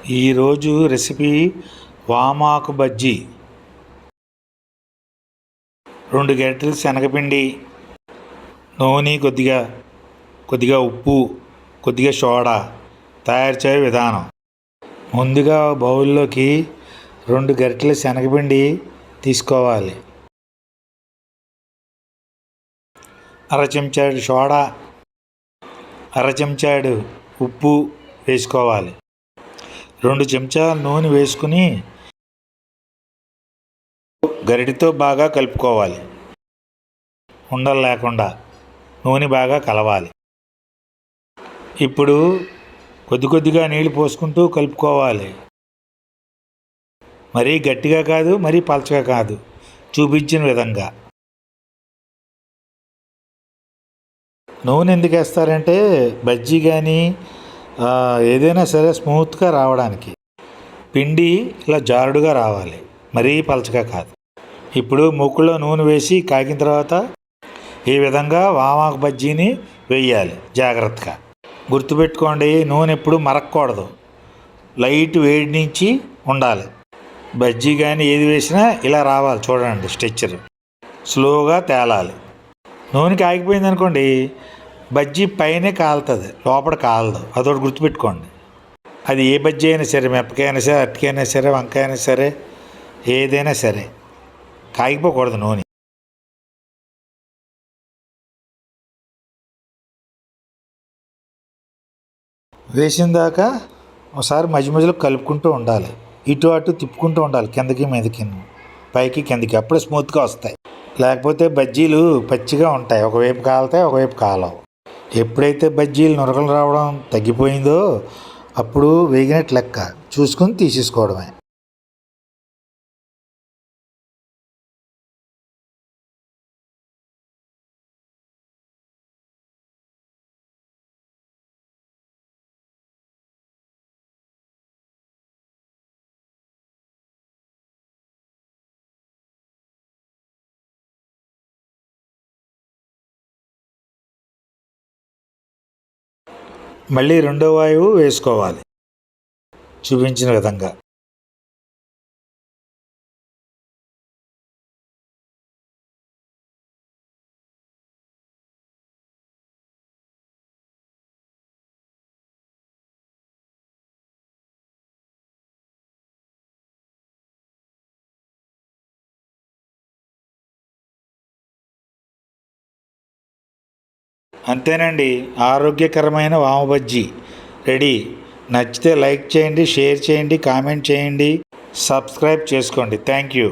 ఈరోజు రెసిపీ వామాకు బజ్జీ. 2 గరిటెలు శనగపిండి, నూనె కొద్దిగా ఉప్పు, కొద్దిగా సోడా. తయారు చేయ విధానం: ముందుగా బౌల్లోకి 2 గరిటెల శనగపిండి తీసుకోవాలి. అర చెంచాడు సోడా, అర చెంచాడు ఉప్పు వేసుకోవాలి. 2 చెంచాల నూనె వేసుకుని గరిటెతో బాగా కలుపుకోవాలి. ఉండలు లేకుండా నూనె బాగా కలవాలి. ఇప్పుడు కొద్దిగా నీళ్ళు పోసుకుంటూ కలుపుకోవాలి. మరీ గట్టిగా కాదు, మరీ పలచగా కాదు, చూపించిన విధంగా. నూనె ఎందుకు వేస్తారంటే బజ్జీ కానీ ఏదైనా సరే స్మూత్గా రావడానికి. పిండి ఇలా జారుడుగా రావాలి, మరీ పలచగా కాదు. ఇప్పుడు మూకుల్లో నూనె వేసి కాగిన తర్వాత ఈ విధంగా వామాకు బజ్జీని వేయాలి. జాగ్రత్తగా గుర్తుపెట్టుకోండి, నూనె ఎప్పుడు మరగకూడదు, లైట్ వేడి నుంచి ఉండాలి. బజ్జీ కానీ ఏది వేసినా ఇలా రావాలి. చూడండి, స్ట్రెచ్చర్ స్లోగా తేలాలి. నూనె కాగిపోయింది అనుకోండి, బజ్జీ పైనే కాలుతుంది, లోపల కాలదు. అదొకటి గుర్తుపెట్టుకోండి. అది ఏ బజ్జీ అయినా సరే, మిరపకాయ అయినా సరే, అరటికాయ అయినా సరే, వంకాయ అయినా సరే, ఏదైనా సరే కాగిపోకూడదు నూనె. వేసిన దాకా ఒకసారి మధ్యలో కలుపుకుంటూ ఉండాలి. ఇటు అటు తిప్పుకుంటూ ఉండాలి, కిందకి మీదకి, పైకి కిందకి. అప్పుడే స్మూత్గా వస్తాయి. లేకపోతే బజ్జీలు పచ్చిగా ఉంటాయి, ఒకవైపు కాలుతాయి, ఒకవైపు కాలవు. ఎప్పుడైతే బజ్జీలు నురగలు రావడం తగ్గిపోయిందో అప్పుడు వేగినట్టు లెక్క. చూసుకొని తీసేసుకోవడమే. మళ్ళీ రెండో వాయువు వేసుకోవాలి చూపించిన విధంగా. అంతేనండి, ఆరోగ్యకరమైన వామ బజ్జీ రెడీ. నచ్చితే లైక్ చేయండి, షేర్ చేయండి, కామెంట్ చేయండి, సబ్స్క్రైబ్ చేసుకోండి. Thank you.